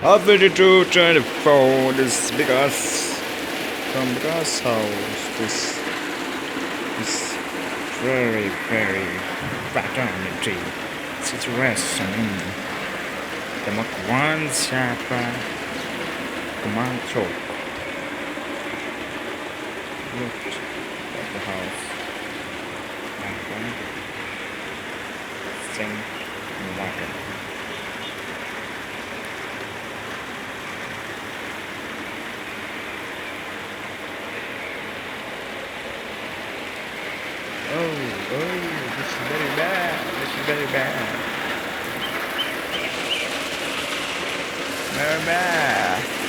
Ability to 24. This because from because house. This very fraternity situation. The Makwan Siapa Kumancho. Look at the house. I'm going to sing water. This is very bad. This is very bad. Very bad.